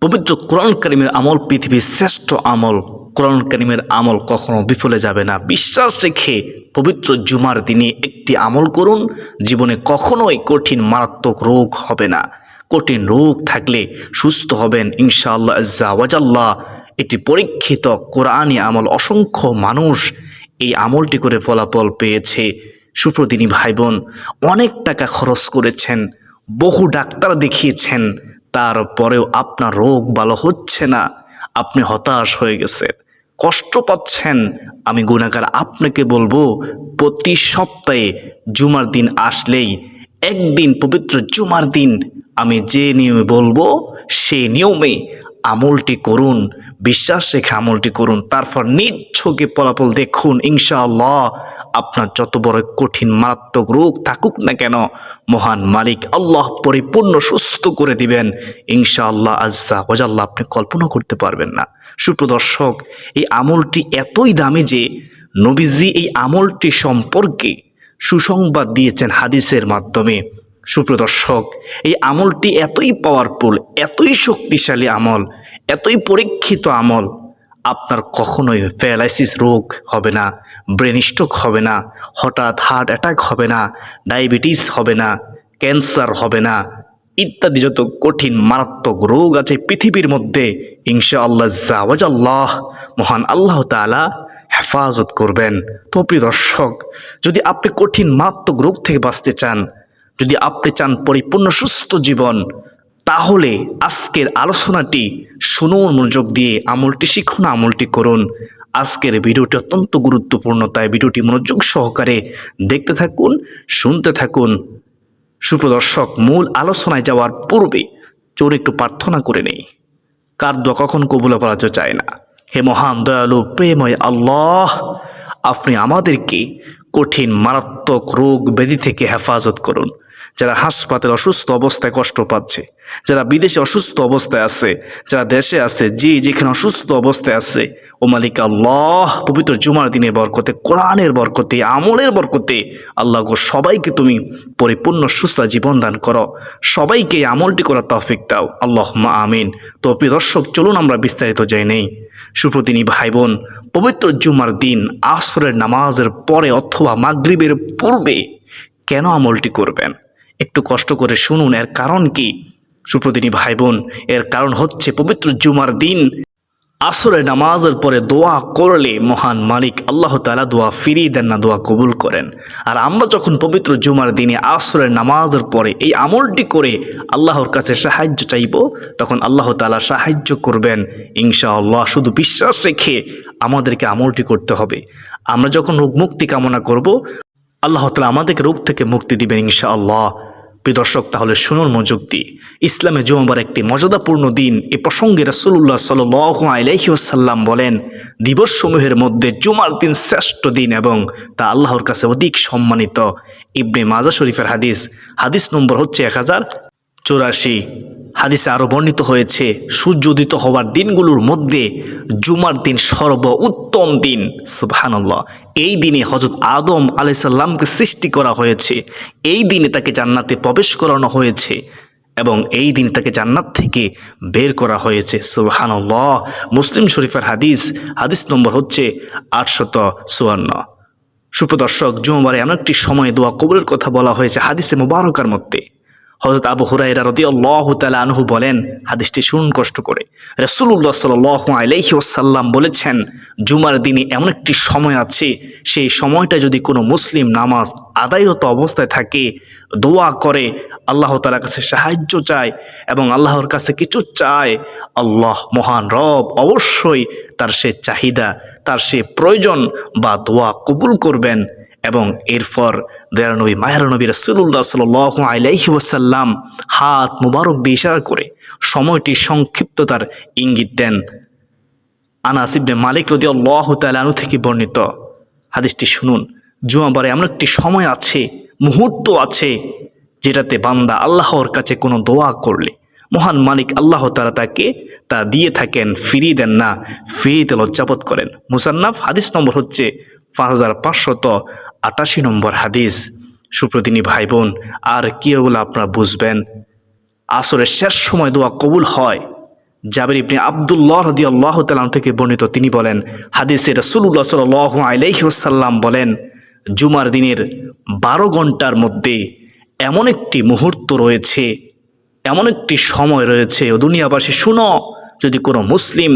পবিত্র কোরআন কারীমের আমল পৃথিবীর শ্রেষ্ঠ আমল। কোরআন কারীমের আমল কখনো বিফলে যাবে না। বিশ্বাস রেখে পবিত্র জুমার দিনে একটি আমল করুন, জীবনে কখনোই কঠিন মারাত্মক রোগ হবে না। কঠিন রোগ থাকলে সুস্থ হবেন ইনশাআল্লাহ আজ্জা ওয়াজাল্লাহ। এটি পরীক্ষিত কোরআনী আমল। অসংখ্য মানুষ এই আমলটি করে ফলাফল পেয়েছে। সুপ্রদিনী ভাই বোন, অনেক টাকা খরচ করেছেন, বহু ডাক্তার দেখিয়েছেন, তারপরেও আপনার রোগ ভালো হচ্ছে না, আপনি হতাশ হয়ে গেছেন, কষ্ট পাচ্ছেন। আমি গুনাহগার আপনাকে বলবো, প্রতি সপ্তাহে জুমার দিন আসলেই একদিন পবিত্র জুমার দিন আমি যে নিয়মে বলবো সেই নিয়মে আমলটি করুন। বিশ্বাস রেখে আমলটি করুন, তারপর নিজ চোখে ফলাফল দেখুন ইনশাআল্লাহ। আপনার যত বড় কঠিন মারাত্মক রোগ থাকুক না কেন, মহান মালিক আল্লাহ পরিপূর্ণ সুস্থ করে দিবেন ইনশাআল্লাহ আজ্জা ওয়াজাল্লাহ। আপনি কল্পনা করতে পারবেন না। সুপ্রদর্শক, এই আমলটি এতই দামি যে নবীজি এই আমলটি সম্পর্কে সুসংবাদ দিয়েছেন হাদিসের মাধ্যমে। সুপ্রদর্শক, এই আমলটি এতই পাওয়ারফুল, এতই শক্তিশালী আমল, এতই পরীক্ষিত আমল, আপনার কখনোই প্যারালাইসিস রোগ হবে না, ব্রেন স্ট্রোক হবে না, হঠাৎ হার্ট অ্যাটাক হবে না, ডায়াবেটিস হবে না, ক্যান্সার হবে না, ইত্যাদি যত কঠিন মারাত্মক রোগ আছে পৃথিবীর মধ্যে ইনশাআল্লাহ জাওয়াজাল্লাহ মহান আল্লাহ তাআলা হেফাজত করবেন। তো প্রিয় দর্শক, যদি আপনি কঠিন মারাত্মক রোগ থেকে বাঁচতে চান, যদি আপনি চান পরিপূর্ণ সুস্থ জীবন, তাহলে আজকের আলোচনাটি শুনুন মনোযোগ দিয়ে, আমলটি শিখুন, আমলটি করুন। আজকের ভিডিওটি অত্যন্ত গুরুত্বপূর্ণ, তাই ভিডিওটি মনোযোগ সহকারে দেখতে থাকুন, শুনতে থাকুন। সুপ্রদর্শক, মূল আলোচনায় যাওয়ার পূর্বে চলুন একটু প্রার্থনা করে নেই। কার দোয়া কখন কবুল করা যায় না। হে মহান দয়ালু প্রেমময় আল্লাহ, আপনি আমাদেরকে কঠিন মারাত্মক রোগ ব্যাধি থেকে হেফাজত করুন। যারা হাসপাতালে অসুস্থ অবস্থায় কষ্ট পাচ্ছে, যারা বিদেশে অসুস্থ অবস্থায় আছে, যারা দেশে আছে, যেখানে অসুস্থ অবস্থায় আছে, ও মালিক আল্লাহ, পবিত্র জুমার দিনের বরকতে, কোরআনের বরকতে, আমলের বরকতে আল্লাহ গো, সবাইকে তুমি পরিপূর্ণ সুস্থ জীবন দান করো, সবাইকে এই আমলটি করার তৌফিক দাও, আল্লাহুম্মা আমিন। তো প্রিয় দর্শক, চলুন আমরা বিস্তারিত যাই নেই। সুপ্রতিনী ভাই বোন, পবিত্র জুমার দিন আসরের নামাজের পরে অথবা মাগরিবের পূর্বে কেন আমলটি করবেন? একটু কষ্ট করে শুনুন, এর কারণ কি? সুপ্রতিনী ভাই বোন, এর কারণ হচ্ছে পবিত্র জুমার দিন আসরের নামাজের পরে দোয়া করলে মহান মালিক আল্লাহ তাআলা দোয়া ফিরিয়ে দেন না, দোয়া কবুল করেন। আর আমরা যখন পবিত্র জুমার দিনে আসরের নামাজের পরে এই আমলটি করে আল্লাহর কাছে সাহায্য চাইব, তখন আল্লাহ তাআলা সাহায্য করবেন ইনশাআল্লাহ। শুধু বিশ্বাস রেখে আমাদেরকে আমলটি করতে হবে। আমরা যখন রোগ মুক্তি কামনা করব, আল্লাহ তাআলা আমাদেরকে রোগ থেকে মুক্তি দিবেন ইনশাআল্লাহ। প্রিয় দর্শক, তাহলে শুনুন মনোযোগ দিয়ে। ইসলামে জুমার একটি মর্যাদাপূর্ণ দিন। এ প্রসঙ্গে রাসূলুল্লাহ সাল্লাল্লাহু আলাইহি ওয়াসাল্লাম বলেন, দিবসসমূহের মধ্যে জুমার দিন শ্রেষ্ঠ দিন এবং তা আল্লাহর কাছে অধিক সম্মানিত। ইবনে মাজাহ শরীফের হাদিস, হাদিস নম্বর হচ্ছে 1084। হাদিসে আরও বর্ণিত হয়েছে, সূর্য উদিত হওয়ার দিনগুলোর মধ্যে জুমার দিন সর্বোত্তম দিন। সুবহানাল্লাহ। এই দিনে হযরত আদম আলাইহিস সালামকে সৃষ্টি করা হয়েছে, এই দিনে তাকে জান্নাতে প্রবেশ করানো হয়েছে এবং এই দিন তাকে জান্নাত থেকে বের করা হয়েছে। সুবহানাল্লাহ। মুসলিম শরীফের হাদিস, হাদিস নম্বর হচ্ছে 854। সুপ্রদর্শক, জুমারে এমন একটি সময় দোয়া কবুলের কথা বলা হয়েছে হাদিসে মুবারকার মধ্যে। হযরত আবু হুরায়রা রাদিয়াল্লাহু তাআলা আনহু বলেন, হাদিসটি শুনুন কষ্ট করে। রাসূলুল্লাহ সাল্লাল্লাহু আলাইহি ওয়াসাল্লাম বলেছেন, জুমার দিনে এমন একটি সময় আছে, সেই সময়টা যদি কোনো মুসলিম নামাজ আদায়রত অবস্থায় থাকে, দোয়া করে, আল্লাহ তাআলার কাছে সাহায্য চায় এবং আল্লাহর কাছে কিছু চায়, আল্লাহ মহান রব অবশ্যই তার সে চাহিদা, তার সে প্রয়োজন বা দোয়া কবুল করবেন। এবং এরপর দয়ার নবী, মায়ের নবী রাসূলুল্লাহ সাল্লাল্লাহু আলাইহি ওয়াসাল্লাম হাত মুবারক দিয়ে ইশারা করে সময়টি সংক্ষিপ্ততার ইঙ্গিত দেন। আনাস ইবনে মালিক রাদিয়াল্লাহু তাআলা আনহু থেকে বর্ণিত। হাদিসটি শুনুন। জুমাবারে এমন একটি সময় আছে, মুহূর্ত আছে, যেটাতে বান্দা আল্লাহর কাছে কোনো দোয়া করলে মহান মালিক আল্লাহ তাআলা তাকে তা দিয়ে থাকেন, ফিরিয়ে দেন না, ফিরিয়ে লজ্জাবোধ করেন। মুসান্নাফ, হাদিস নম্বর হচ্ছে 5588 নম্বর হাদিস। সুপ্রতিনী ভাই বোন, আর কি বলে আপনারা বুঝবেন? আসরের শেষ সময় দোয়া কবুল হয়, জাবির ইবনে আব্দুল্লাহ রাদিয়াল্লাহু তাআলা থেকে বর্ণিত, তিনি বলেন, হাদিসে রাসূলুল্লাহ সাল্লাল্লাহু আলাইহি ওয়াসাল্লাম বলেন, জুমার দিনের 12 ঘন্টার মধ্যে এমন একটি মুহূর্ত রয়েছে, এমন একটি সময় রয়েছে, ও দুনিয়াবাসী শুনো, যদি কোনো মুসলিম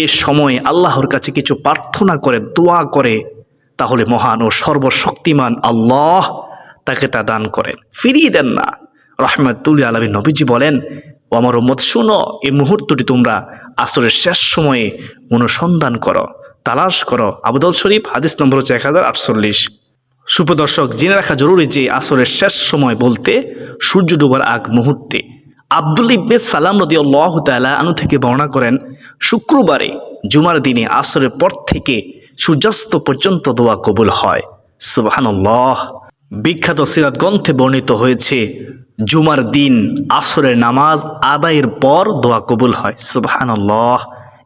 এ সময় আল্লাহর কাছে কিছু প্রার্থনা করে, দোয়া করে, তাহলে মহান ও সর্বশক্তিমান আল্লাহ তাকে তা দান করেন, ফিরিয়ে দেন না। রাহমাতুল আলামিন নবীজি বলেন, ও আমার উম্মত শুনো, এই মুহূর্তটি তোমরা আসরের শেষ সময়ে অনুসন্ধান করো, তালাশ করো। আবু দাউদ শরীফ, হাদিস নম্বর হচ্ছে 1048। সুপ্রদর্শক, জেনে রাখা জরুরি যে আসরের শেষ সময় বলতে সূর্য ডোবার আগ মুহূর্তে। আব্দুল্লাহ ইবনে সালাম রাদিয়াল্লাহু তাআলা আনহু থেকে বর্ণনা করেন, শুক্রবারে জুমার দিনে আসরের পর থেকে সূর্যাস্ত পর্যন্ত দোয়া কবুল হয়। সুবহানাল্লাহ। বিখ্যাত সিরাত গ্রন্থে বর্ণিত হয়েছে, জুমার দিন আসরের নামাজ আদায়ের পর দোয়া কবুল হয়। সুবহানাল্লাহ।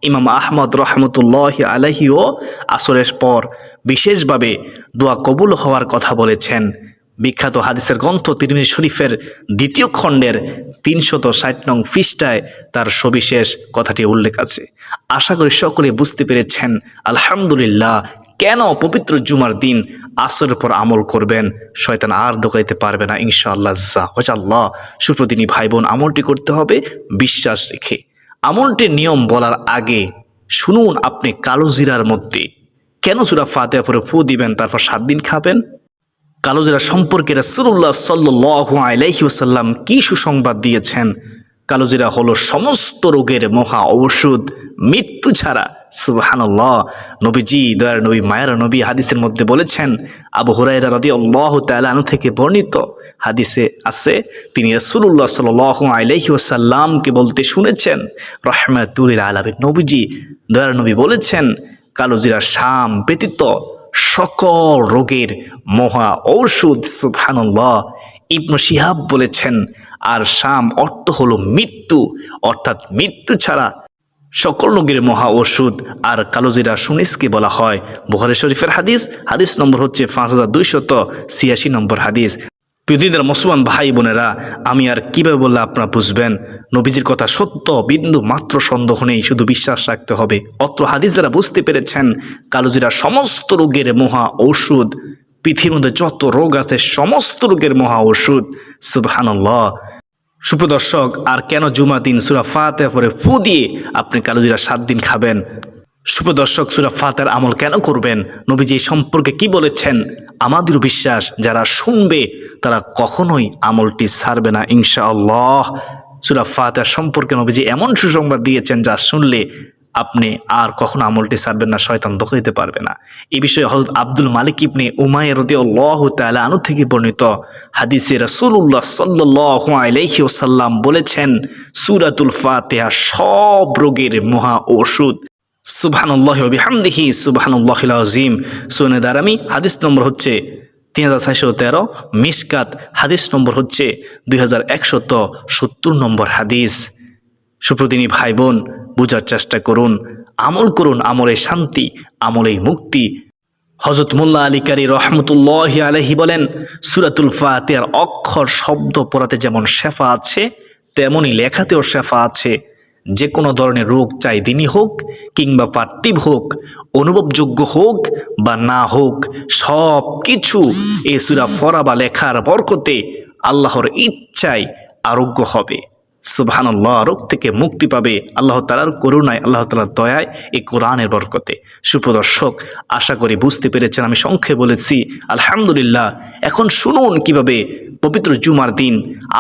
ইমাম আহমদ রহমতুল্লাহি আলাইহিও আসরের পর বিশেষভাবে দোয়া কবুল হওয়ার কথা বলেছেন। বিখ্যাত হাদিসের গ্রন্থ তিরমিজি শরীফের 2য় খণ্ডের 360 নং পৃষ্ঠায় তার সবিশেষ কথাটি উল্লেখ আছে। আশা করি সকলে বুঝতে পেরেছেন আলহামদুলিল্লাহ কেন পবিত্র জুমার দিন আসরের পর আমল করবেন, শয়তান আর দোকাইতে পারবে না ইনশাআল্লাহ। আল্লাহ সুপ্রদিনী ভাই বোন, আমলটি করতে হবে বিশ্বাস রেখে। আমলটির নিয়ম বলার আগে শুনুন, আপনি কালো জিরার মধ্যে কেন সূরা ফাতিহা পড়ে ফু দিবেন, তারপর 7 দিন খাবেন? কালো জিরা সম্পর্কে রাসূলুল্লাহ সাল্লাল্লাহু আলাইহি ওয়াসাল্লাম কি সুসংবাদ দিয়েছেন? কালো জিরা হলো সমস্ত রোগের মহা ঔষধ, মৃত্যু ছাড়া। সুবহানাল্লাহ। নবীজি, দয়ার নবী, মায়ের নবী হাদিসের মধ্যে বলেছেন, আবু হুরায়রা রাদিয়াল্লাহু তাআলা আনহু থেকে বর্ণিত হাদিসে আছে, তিনি রাসূলুল্লাহ সাল্লাল্লাহু আলাইহি ওয়াসাল্লামকে বলতে শুনেছেন, রাহমাতুল আলামিন নবীজি, দয়ার নবী বলেছেন, কালো জিরা শাম ব্যতীত সকল রোগের মহা ঔষধ। সুবহানাল্লাহ। ইবনে শিহাব বলেছেন, আর শাম অর্থ হলো মৃত্যু, অর্থাৎ মৃত্যু ছাড়া সকল রোগের মহা ওষুধ। আর কালোজিরা সুনিসকে বলা হয়। বুখারী শরীফের হাদিস, হাদিস নম্বর হচ্ছে 5286 নম্বর হাদিস। প্রিয়দিনের মুসলমান ভাই বোনেরা, আমি আর কিভাবে বললে আপনারা বুঝবেন নবীজির কথা সত্য? বিন্দু মাত্র সন্দেহ নেই, শুধু বিশ্বাস রাখতে হবে। অত্র হাদিস যারা বুঝতে পেরেছেন, কালোজিরা সমস্ত রোগের মহা ঔষধ, পৃথিবীর মধ্যে যত রোগ আছে সমস্ত রোগের মহা ঔষধ। সুবহানাল্লাহ। সুপ্রদর্শক, আর কেন জুমা দিন সূরা ফাতিহা পড়ে ফু দিয়ে আপনি কালোজিরা 7 দিন খাবেন? সুপ্রদর্শক, সূরা ফাতিহার আমল কেন করবেন? নবীজি সম্পর্কে কি বলেছেন? আমাদের বিশ্বাস যারা শুনবে তারা কখনোই আমলটি ছাড়বে না ইনশাআল্লাহ। সূরা ফাতিহা সম্পর্কে নবীজি এমন সুসংবাদ দিয়েছেন যা শুনলে আপনি আর কখনো আমলটি ছাড়বেন না, শয়তান ধোঁকা দিতে পারবে না। এই বিষয়ে হযরত আব্দুল মালিক ইবনে উমাইর রাদিয়াল্লাহু তাআলা আনহু থেকে বর্ণিত হাদিসে রাসূলুল্লাহ সাল্লাল্লাহু আলাইহি ওয়াসাল্লাম বলেছেন, সূরাতুল ফাতিহা সব রোগের মহা ঔষধ। সুবহানাল্লাহি ওয়া বিহামদিহি সুবহানাল্লাহিল আযীম। সুনানে দারামি হাদিস নম্বর হচ্ছে 3413, মিশকাত হাদিস নম্বর হচ্ছে 2170 নম্বর হাদিস। সুপ্রদিনী ভাই বোন, বুঝার চেষ্টা করুন, আমল করুন, আমলে শান্তি, আমলে মুক্তি। হযরত মোল্লা আলী কারি রহমতুল্লাহি আলাইহি বলেন, সূরাতুল ফাতিহার অক্ষর শব্দ পড়াতে যেমন শেফা আছে, তেমনি লেখাতেও শেফা আছে। যে কোনো ধরনের রোগ, চাই দিনই হোক কিংবা পার্থিব হোক, অনুভবযোগ্য হোক বা না হোক, সব কিছু এই সূরা পড়া বা লেখার বরকতে আল্লাহর ইচ্ছায় আরোগ্য হবে। সুবহানাল্লাহ। রোগ থেকে মুক্তি পাবে আল্লাহ তাআলার করুণায়, আল্লাহ তাআলার দয়ায়, এই কোরআনের বরকতে। সুপ্রদর্শক, আশা করি বুঝতে পেরেছেন। আমি সংক্ষেপে বলেছি আলহামদুলিল্লাহ। এখন শুনুন কিভাবে পবিত্র জুমার দিন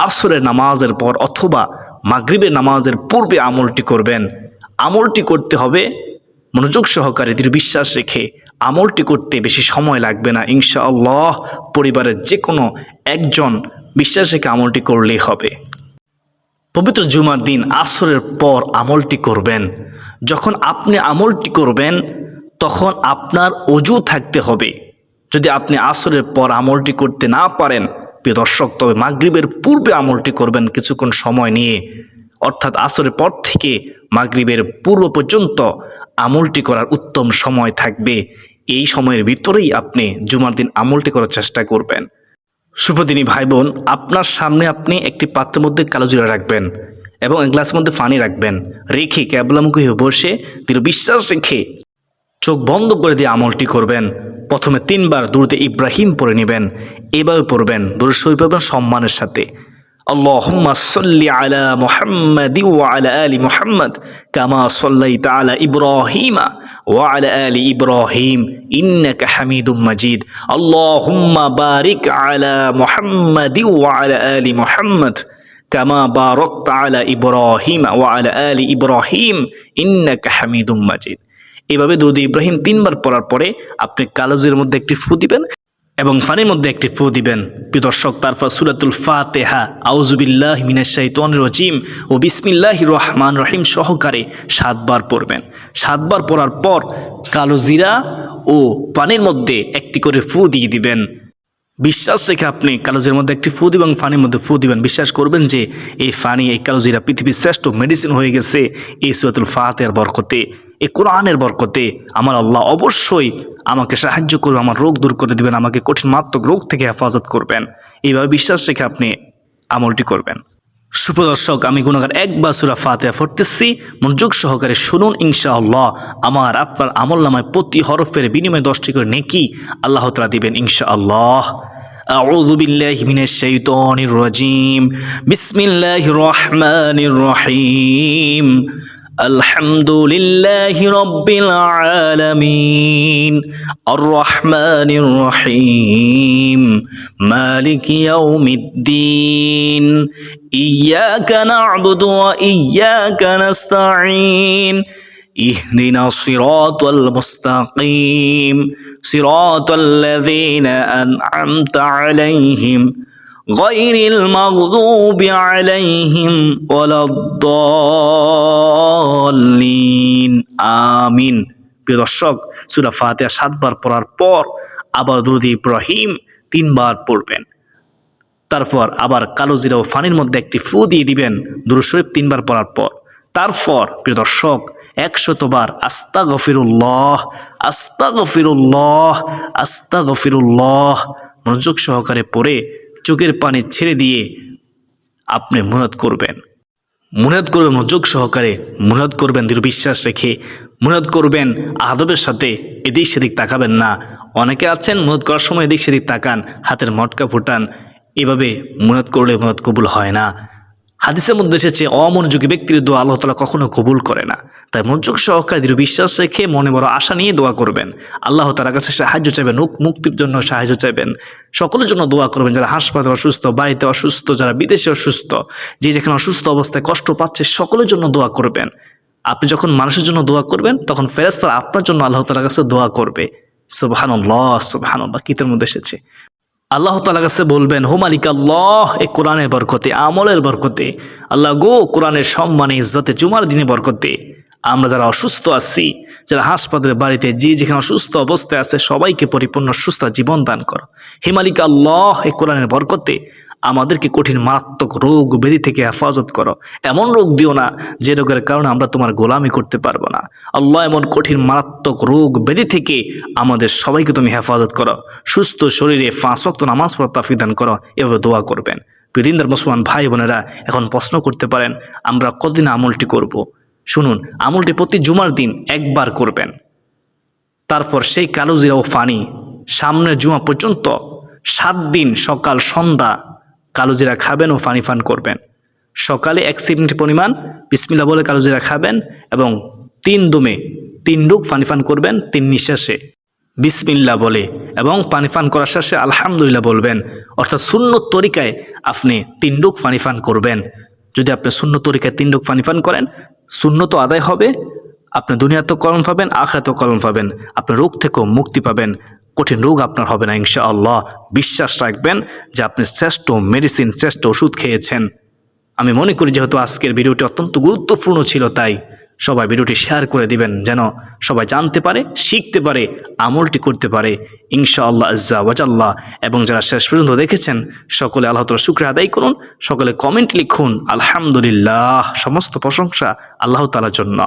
আসরের নামাজের পর অথবা মাগরিবের নামাজের পূর্বে আমলটি করবেন। আমলটি করতে হবে মনোযোগ সহকারে, দৃঢ় বিশ্বাস রেখে। আমলটি করতে বেশি সময় লাগবে না ইনশাআল্লাহ। পরিবারের যে কোনো একজন বিশ্বাস রেখে আমলটি করলেই হবে। পবিত্র জুমার দিন আসরের পর আমলটি করবেন। যখন আপনি আমলটি করবেন তখন আপনার ওযু থাকতে হবে। যদি আপনি আসরের পর আমলটি করতে না পারেন, প্রিয় দর্শক, তবে মাগরিবের পূর্বে আমলটি করবেন কিছুক্ষণ সময় নিয়ে। অর্থাৎ আসরের পর থেকে মাগরিবের পূর্ব পর্যন্ত আমলটি করার উত্তম সময় থাকবে। এই সময়ের ভিতরেই আপনি জুমার দিন আমলটি করার চেষ্টা করবেন। সুপ্রদিনী ভাই বোন, আপনার সামনে আপনি একটি পাত্রের মধ্যে কালোজিরা রাখবেন। এবং এক গ্লাসের মধ্যে পানি রাখবেন, রেখে ক্যাবলামুখী হয়ে বসে দৃঢ় বিশ্বাস রেখে চোখ বন্ধ করে দিয়ে আমলটি করবেন। প্রথমে 3 বার দুরূদে ইব্রাহিম পড়ে নেবেন, এভাবে পড়বেন, দুরূদ শরীফ পড়বেন সম্মানের সাথে। আল্লাহুম্মা সাল্লি আলা মুহাম্মাদি ওয়া আলা আলি মুহাম্মাদ কামা সাল্লাইতা আলা ইব্রাহিমা ওয়া আলা আলি ইব্রাহিম ইন্নাকা হামিদুম মাজিদ। আল্লাহুম্মা বারিক আলা মুহাম্মাদি ওয়া আলা আলি মুহাম্মাদ কামা বারাকতা আলা ইব্রাহিমা ওয়া আলা আলি ইব্রাহিম ইন্নাকা হামিদুম মাজিদ। এভাবে দুরূদ ইব্রাহিম 3 বার পড়ার পরে আপনি কালোজিরার মধ্যে একটি ফু দিবেন এবং পানির মধ্যে একটি ফু দিবেন। প্রিয় দর্শক, তারপর সূরাতুল ফাতিহা, আউযু বিল্লাহি মিনাশ শাইতানির রাজিম ও বিসমিল্লাহির রহমানির রহিম সহকারে 7 বার পড়বেন। 7 বার পড়ার পর কালোজিরা ও পানির মধ্যে একটি করে ফু দিয়ে দিবেন। বিশ্বাস রেখে আপনি কালোজিরার মধ্যে একটি ফু দিবেন, পানির মধ্যে ফু দিবেন। বিশ্বাস করবেন যে এই পানি, এই কালোজিরা পৃথিবীর শ্রেষ্ঠ মেডিসিন হয়ে গেছে এই সূরাতুল ফাতিহার বরকতে, এই কোরআনের বরকতে। আমার আল্লাহ অবশ্যই আমাকে সাহায্য করবে, আমার রোগ দূর করে দিবেন, আমাকে কঠিন মারাত্মক রোগ থেকে হেফাজত করবেন। এইভাবে বিশ্বাস রেখে আপনি আমলটি করবেন। সুপ্রদর্শক, আমি গুনাহগার একবার সূরা ফাতিহা পড়তেছি, মনোযোগ সহকারে শুনুন। ইনশাআল্লাহ আমার আপনার আমলনামায় প্রতি হরফের বিনিময়ে 10টি করে নেকি আল্লাহ তাআলা দিবেন ইনশাআল্লাহ। আউযু বিল্লাহি মিনাশ শাইতানির রাজিম। বিসমিল্লাহির রহমানির রহিম। আলহামদুলিল্লাহি রাব্বিল আলামিন আর রহমানির রহিম মালিকি ইয়াউমিদ্দিন ইয়্যাকা না'বুদু ওয়া ইয়্যাকা নাস্তাঈন ইহদিনাস সিরাতাল মুস্তাকিম সিরাতাল্লাযীনা আন'আমতা আলাইহিম গায়রিল মাগদুবি আলাইহিম ওয়ালাদ-দাল্লিন আমিন। প্রিয় দর্শক, সূরা ফাতিহা 7 বার পড়ার পর আবার দুরূদ ইব্রাহিম 3 বার পড়বেন। তারপর আবার কালোজিরা ও পানির মধ্যে একটি ফু দিয়ে দিবেন দুরূদ শরীফ 3 বার পড়ার পর। তারপর প্রিয় দর্শক 100 বার আস্তাগফিরুল্লাহ আস্তাগফিরুল্লাহ আস্তাগফিরুল্লাহ মনোযোগ সহকারে পড়ে চোখের পানি ছেড়ে দিয়ে আপনি মুনাজাত করবেন। মুনাজাত করবেন মনোযোগ সহকারে, মুনাজাত করবেন দৃঢ় বিশ্বাস রেখে, মুনাজাত করবেন আদবের সাথে, এদিক সেদিক তাকাবেন না। অনেকে আছেন মুনাজাত করার সময় এদিক সেদিক তাকান, হাতের মটকা ফুটান। এভাবে মুনাজাত করলে মুনাজাত কবুল হয় না। হাদিসের মধ্যে এসেছে অমনোযোগী ব্যক্তির দোয়া আল্লাহ তাআলা কখনো কবুল করে না। তাই মনোযোগ সহকারে দৃঢ় বিশ্বাস রেখে মনে বড় আশা নিয়ে দোয়া করবেন। আল্লাহ তাআলার কাছে সাহায্য চাইবেন, মুক্তির জন্য সাহায্য চাইবেন। সকলের জন্য দোয়া করবেন, যারা হাসপাতালে অসুস্থ, বাড়িতে অসুস্থ, যারা বিদেশে অসুস্থ, যে যেখানে অসুস্থ অবস্থায় কষ্ট পাচ্ছে সকলের জন্য দোয়া করবেন। আপনি যখন মানুষের জন্য দোয়া করবেন তখন ফেরেশতারা আপনার জন্য আল্লাহ তাআলার কাছে দোয়া করবে। সুবহানাল্লাহ সুবহানাল্লাহ। কিতাবের মধ্যে এসেছে আল্লাহ তাআলার কাছে বলবেন, হো মালিক আল্লাহ, এই কোরআনের বরকতে, আমলের বরকতে, আল্লাহ গো কোরআনের সম্মানে, ইজ্জতে, জুমার দিনে বরকতে আমরা যারা অসুস্থ আছি, যারা হাসপাতালে, বাড়িতে, যে যেখানে অসুস্থ অবস্থায় আছে সবাইকে পরিপূর্ণ সুস্থ জীবন দান করো। হে মালিক আল্লাহ, এই কোরআনের বরকতে আমাদেরকে কঠিন মারাত্মক রোগ ব্যাধি থেকে হেফাজত করো। এমন রোগ দিও না যে রোগের কারণে আমরা তোমার গোলামি করতে পারবো না। আল্লাহ, এমন কঠিন মারাত্মক রোগ ব্যাধি থেকে আমাদের সবাইকে তুমি হেফাজত করো। সুস্থ শরীরে 5 ওয়াক্ত নামাজ পড়ার তৌফিক দান করো। এভাবে দোয়া করবেন। প্রিয়দিনদার মুসলমান ভাই বোনেরা, এখন প্রশ্ন করতে পারেন আমরা কতদিন আমলটি করব। শুনুন, আমলটি প্রতি জুমার দিন 1 বার করবেন। তারপর সেই কালোজিরা ও পানি সামনের জুমা পর্যন্ত 7 দিন সকাল সন্ধ্যা কালোজিরা খাবেন ও পানি পান করবেন। সকালে 1 চিমটি পরিমাণ বিসমিল্লাহ বলে কালোজিরা খাবেন এবং 3 দমে 3 ডুব পানি পান করবেন। 3 নিঃশ্বাসে বিসমিল্লাহ বলে এবং পানি পান করার শেষে আলহামদুলিল্লাহ বলবেন। অর্থাৎ সুন্নত তরিকায় আপনি 3 ডুব পানি পান করবেন। যদি আপনি সুন্নত তরিকায় 3 ডুব পানি পান করেন, সুন্নত আদায় হবে, আপনি দুনিয়াতেও কলম পাবেন, আখিরাতেও কলম পাবেন, আপনি রোগ থেকেও মুক্তি পাবেন, কঠিন রোগ আপনার হবে না ইনশাআল্লাহ। বিশ্বাস রাখবেন যে আপনি শ্রেষ্ঠ মেডিসিন, শ্রেষ্ঠ ওষুধ খেয়েছেন। আমি মনে করি যেহেতু আজকের ভিডিওটি অত্যন্ত গুরুত্বপূর্ণ ছিল, তাই সবাই ভিডিওটি শেয়ার করে দিবেন যেন সবাই জানতে পারে, শিখতে পারে, আমলটি করতে পারে ইনশাআল্লাহ আজ্জা ওয়াজাল্লাহ। এবং যারা শেষ পর্যন্ত দেখেছেন সকলে আল্লাহ তাআলার শুকরিয়া আদায় করুন, সকলে কমেন্ট লিখুন আলহামদুলিল্লাহ। সমস্ত প্রশংসা আল্লাহ তাআলার জন্য।